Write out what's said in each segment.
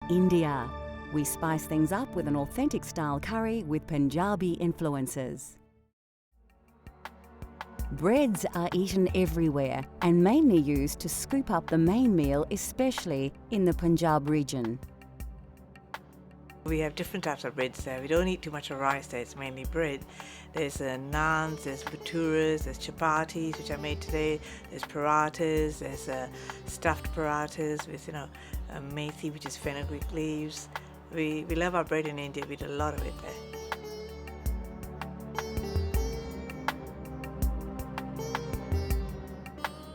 India. We spice things up with an authentic style curry with Punjabi influences. Breads are eaten everywhere and mainly used to scoop up the main meal, especially in the Punjab region. We have different types of breads there. We don't eat too much of rice there, it's mainly bread. There's naans, there's bhaturas, there's chapatis, which I made today, there's parathas, there's stuffed parathas with, methi, which is fenugreek leaves. We love our bread in India, we eat a lot of it there.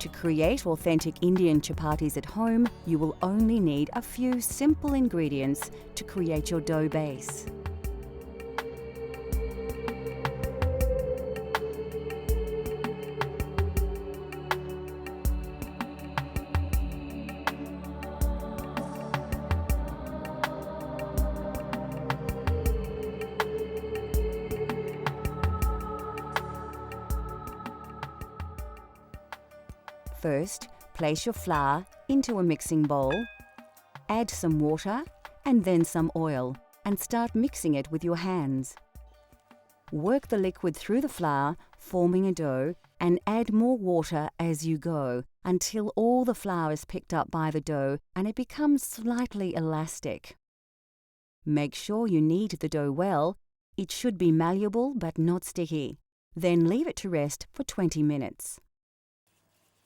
To create authentic Indian chapatis at home, you will only need a few simple ingredients to create your dough base. First, place your flour into a mixing bowl, add some water and then some oil, and start mixing it with your hands. Work the liquid through the flour, forming a dough, and add more water as you go until all the flour is picked up by the dough and it becomes slightly elastic. Make sure you knead the dough well. It should be malleable but not sticky. Then leave it to rest for 20 minutes.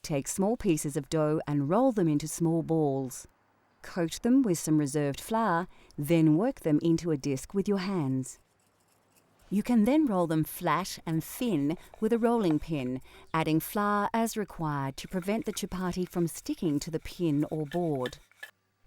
Take small pieces of dough and roll them into small balls. Coat them with some reserved flour, then work them into a disc with your hands. You can then roll them flat and thin with a rolling pin, adding flour as required to prevent the chapati from sticking to the pin or board.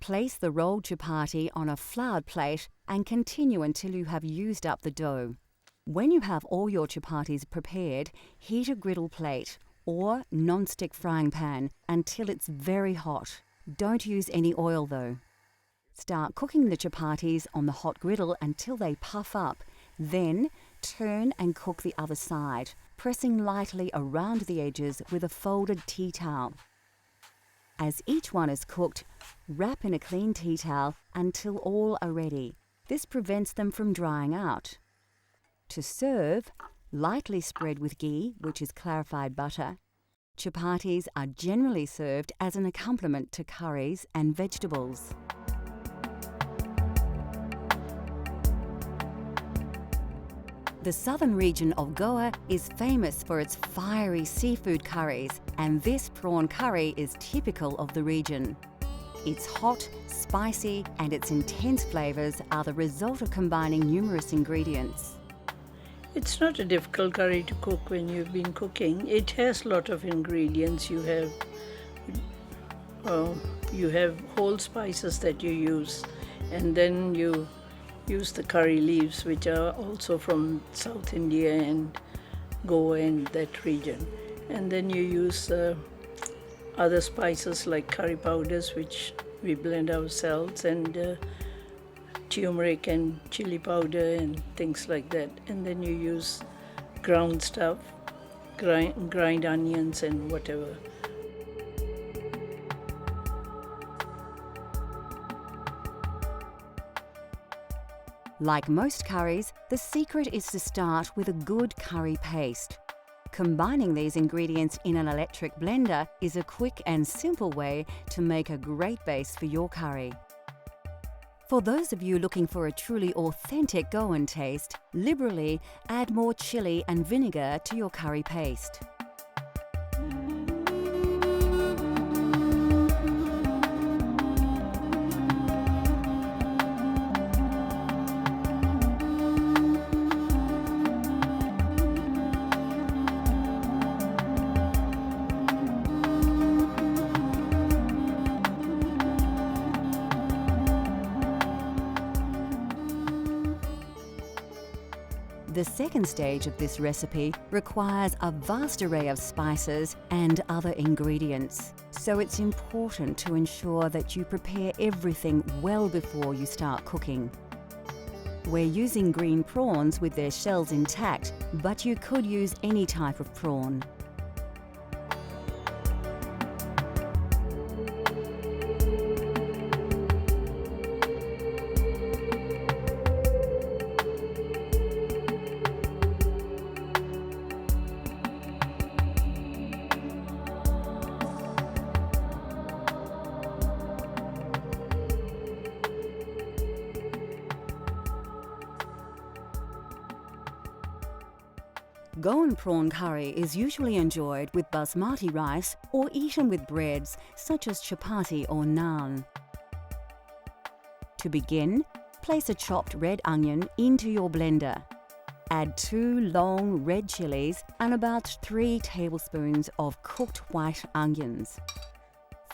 Place the rolled chapati on a floured plate and continue until you have used up the dough. When you have all your chapatis prepared, heat a griddle plate or non-stick frying pan until it's very hot. Don't use any oil though. Start cooking the chapatis on the hot griddle until they puff up. Then turn and cook the other side, pressing lightly around the edges with a folded tea towel. As each one is cooked, wrap in a clean tea towel until all are ready. This prevents them from drying out. To serve, lightly spread with ghee, which is clarified butter. Chapatis are generally served as an accompaniment to curries and vegetables. The southern region of Goa is famous for its fiery seafood curries, and this prawn curry is typical of the region. It's hot, spicy, and its intense flavours are the result of combining numerous ingredients. It's not a difficult curry to cook when you've been cooking. It has a lot of ingredients. You have whole spices that you use, and then you use the curry leaves, which are also from South India and Goa and that region. And then you use other spices like curry powders, which we blend ourselves, and turmeric and chili powder and things like that. And then you use ground stuff, grind onions and whatever. Like most curries, the secret is to start with a good curry paste. Combining these ingredients in an electric blender is a quick and simple way to make a great base for your curry. For those of you looking for a truly authentic Goan taste, liberally add more chili and vinegar to your curry paste. The second stage of this recipe requires a vast array of spices and other ingredients, so it's important to ensure that you prepare everything well before you start cooking. We're using green prawns with their shells intact, but you could use any type of prawn. Goan prawn curry is usually enjoyed with basmati rice or eaten with breads such as chapati or naan. To begin, place a chopped red onion into your blender. Add 2 long red chilies and about 3 tablespoons of cooked white onions,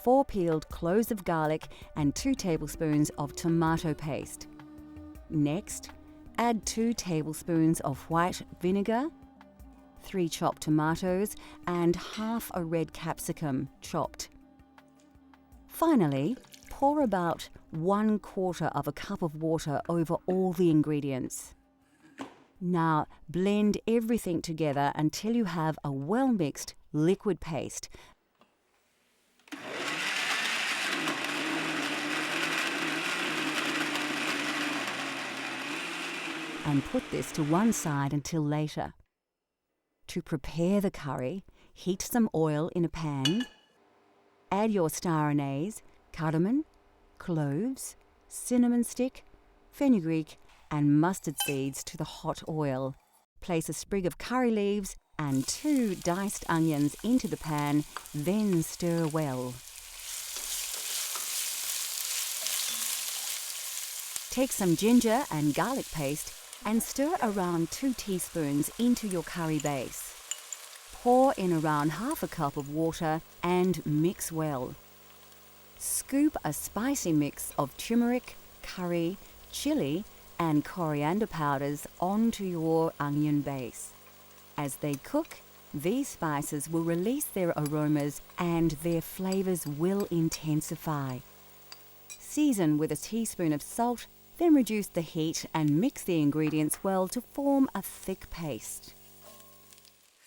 4 peeled cloves of garlic and 2 tablespoons of tomato paste. Next, add 2 tablespoons of white vinegar, 3 chopped tomatoes and half a red capsicum chopped. Finally, pour about 1/4 of a cup of water over all the ingredients. Now blend everything together until you have a well-mixed liquid paste. And put this to one side until later. To prepare the curry, heat some oil in a pan. Add your star anise, cardamom, cloves, cinnamon stick, fenugreek and mustard seeds to the hot oil. Place a sprig of curry leaves and 2 diced onions into the pan, then stir well. Take some ginger and garlic paste and stir around 2 teaspoons into your curry base. Pour in around half a cup of water and mix well. Scoop a spicy mix of turmeric, curry, chili and coriander powders onto your onion base. As they cook, these spices will release their aromas and their flavors will intensify. Season with a teaspoon of salt, then reduce the heat and mix the ingredients well to form a thick paste.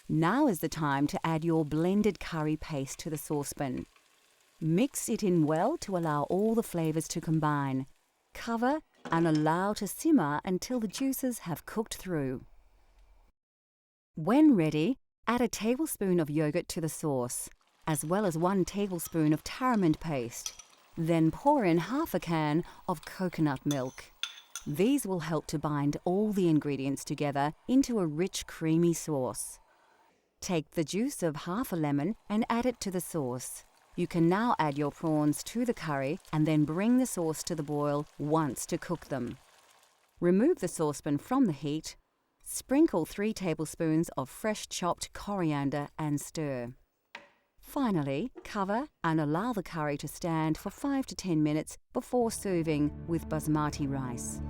Now is the time to add your blended curry paste to the saucepan. Mix it in well to allow all the flavors to combine. Cover and allow to simmer until the juices have cooked through. When ready, add a tablespoon of yogurt to the sauce, as well as 1 tablespoon of tamarind paste. Then pour in half a can of coconut milk. These will help to bind all the ingredients together into a rich, creamy sauce. Take the juice of half a lemon and add it to the sauce. You can now add your prawns to the curry and then bring the sauce to the boil once to cook them. Remove the saucepan from the heat. Sprinkle 3 tablespoons of fresh chopped coriander and stir. Finally, cover and allow the curry to stand for 5 to 10 minutes before serving with basmati rice.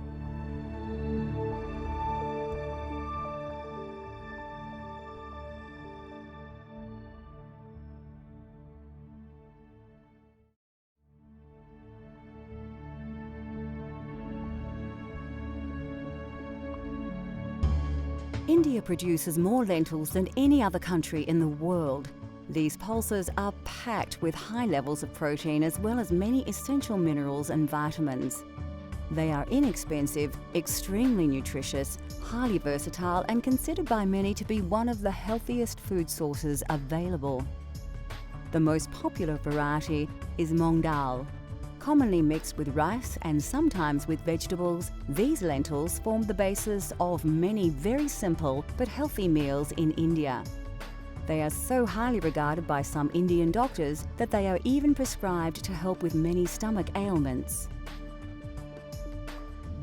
India produces more lentils than any other country in the world. These pulses are packed with high levels of protein as well as many essential minerals and vitamins. They are inexpensive, extremely nutritious, highly versatile and considered by many to be one of the healthiest food sources available. The most popular variety is Moong Dal. Commonly mixed with rice and sometimes with vegetables, these lentils form the basis of many very simple but healthy meals in India. They are so highly regarded by some Indian doctors that they are even prescribed to help with many stomach ailments.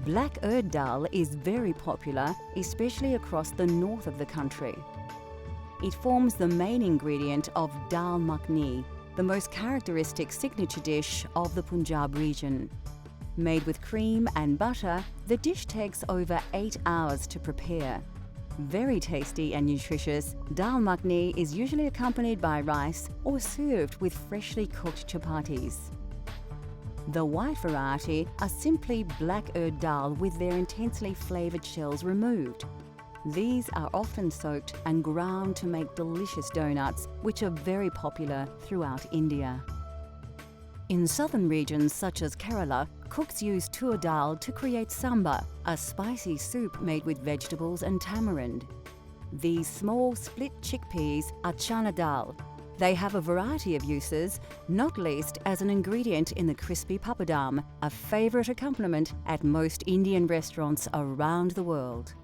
Black urd dal is very popular, especially across the north of the country. It forms the main ingredient of dal makhani, the most characteristic signature dish of the Punjab region. Made with cream and butter, the dish takes over 8 hours to prepare. Very tasty and nutritious, dal makhani is usually accompanied by rice or served with freshly cooked chapatis. The white variety are simply black urd dal with their intensely flavoured shells removed. These are often soaked and ground to make delicious donuts, which are very popular throughout India. In southern regions such as Kerala, cooks use tur dal to create sambar, a spicy soup made with vegetables and tamarind. These small split chickpeas are chana dal. They have a variety of uses, not least as an ingredient in the crispy papadam, a favourite accompaniment at most Indian restaurants around the world.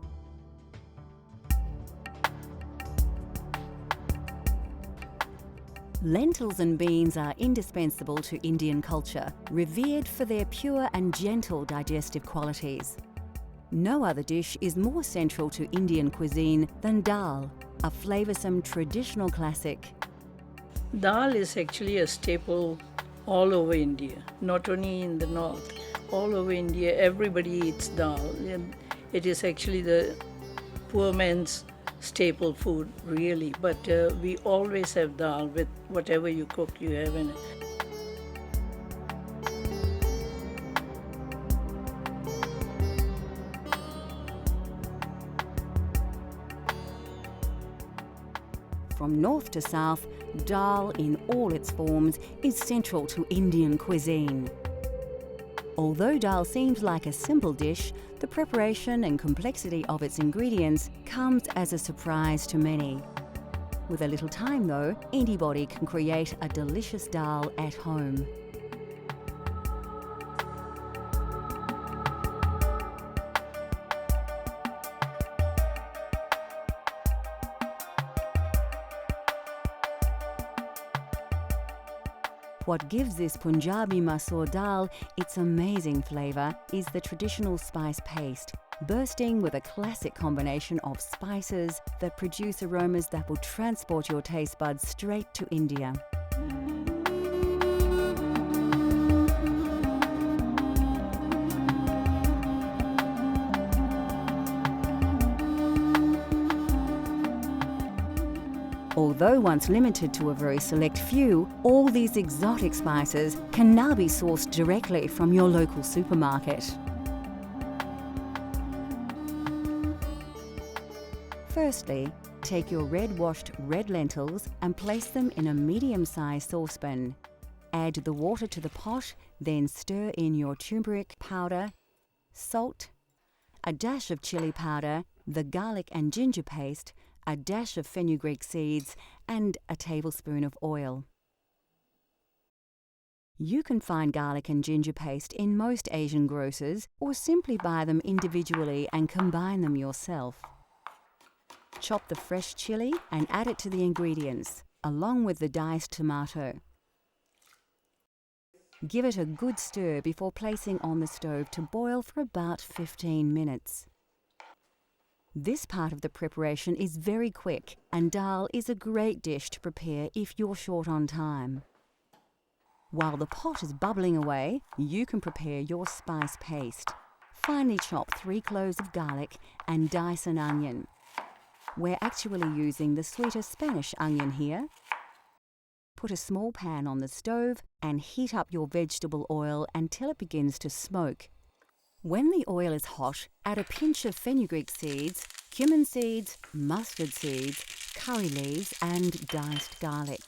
Lentils and beans are indispensable to Indian culture, revered for their pure and gentle digestive qualities. No other dish is more central to Indian cuisine than dal, a flavoursome traditional classic. Dal is actually a staple all over India, not only in the north. All over India, everybody eats dal. And it is actually the poor man's staple food, really. But we always have dal with whatever you cook, you have in it. From north to south, dal in all its forms is central to Indian cuisine. Although dal seems like a simple dish, the preparation and complexity of its ingredients comes as a surprise to many. With a little time though, anybody can create a delicious dal at home. What gives this Punjabi masoor dal its amazing flavour is the traditional spice paste, bursting with a classic combination of spices that produce aromas that will transport your taste buds straight to India. Although once limited to a very select few, all these exotic spices can now be sourced directly from your local supermarket. Firstly, take your washed red lentils and place them in a medium-sized saucepan. Add the water to the pot, then stir in your turmeric powder, salt, a dash of chili powder, the garlic and ginger paste, a dash of fenugreek seeds, and a tablespoon of oil. You can find garlic and ginger paste in most Asian grocers or simply buy them individually and combine them yourself. Chop the fresh chili and add it to the ingredients, along with the diced tomato. Give it a good stir before placing on the stove to boil for about 15 minutes. This part of the preparation is very quick, and dal is a great dish to prepare if you're short on time. While the pot is bubbling away, you can prepare your spice paste. Finely chop 3 cloves of garlic and dice an onion. We're actually using the sweeter Spanish onion here. Put a small pan on the stove and heat up your vegetable oil until it begins to smoke. When the oil is hot, add a pinch of fenugreek seeds, cumin seeds, mustard seeds, curry leaves and diced garlic.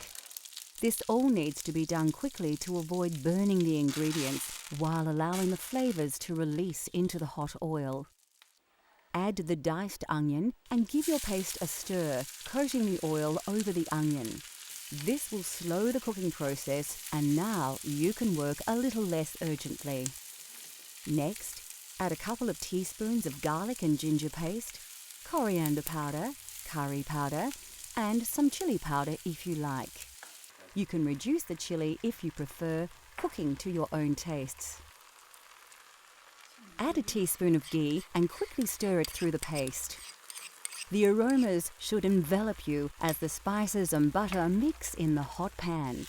This all needs to be done quickly to avoid burning the ingredients while allowing the flavours to release into the hot oil. Add the diced onion and give your paste a stir, coating the oil over the onion. This will slow the cooking process, and now you can work a little less urgently. Next, add a couple of teaspoons of garlic and ginger paste, coriander powder, curry powder, and some chili powder if you like. You can reduce the chili if you prefer, cooking to your own tastes. Add a teaspoon of ghee and quickly stir it through the paste. The aromas should envelop you as the spices and butter mix in the hot pan.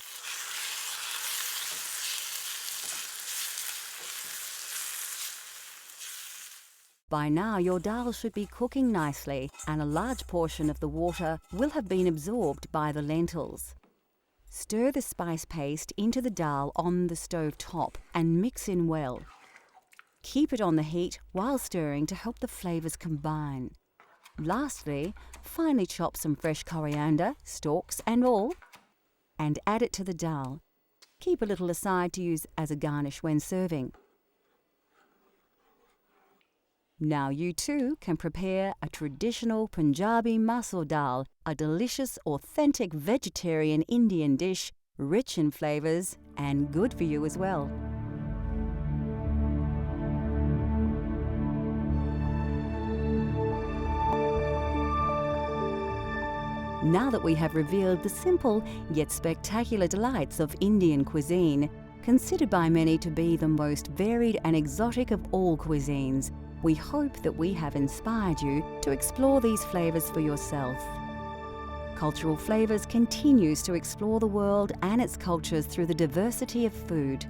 By now, your dal should be cooking nicely, and a large portion of the water will have been absorbed by the lentils. Stir the spice paste into the dal on the stove top and mix in well. Keep it on the heat while stirring to help the flavours combine. Lastly, finely chop some fresh coriander, stalks and all, and add it to the dal. Keep a little aside to use as a garnish when serving. Now you too can prepare a traditional Punjabi masoor dal, a delicious, authentic vegetarian Indian dish, rich in flavours and good for you as well. Now that we have revealed the simple yet spectacular delights of Indian cuisine, considered by many to be the most varied and exotic of all cuisines, we hope that we have inspired you to explore these flavours for yourself. Cultural Flavours continues to explore the world and its cultures through the diversity of food.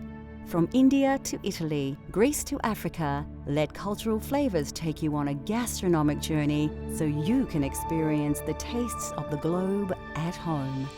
From India to Italy, Greece to Africa, let Cultural Flavours take you on a gastronomic journey so you can experience the tastes of the globe at home.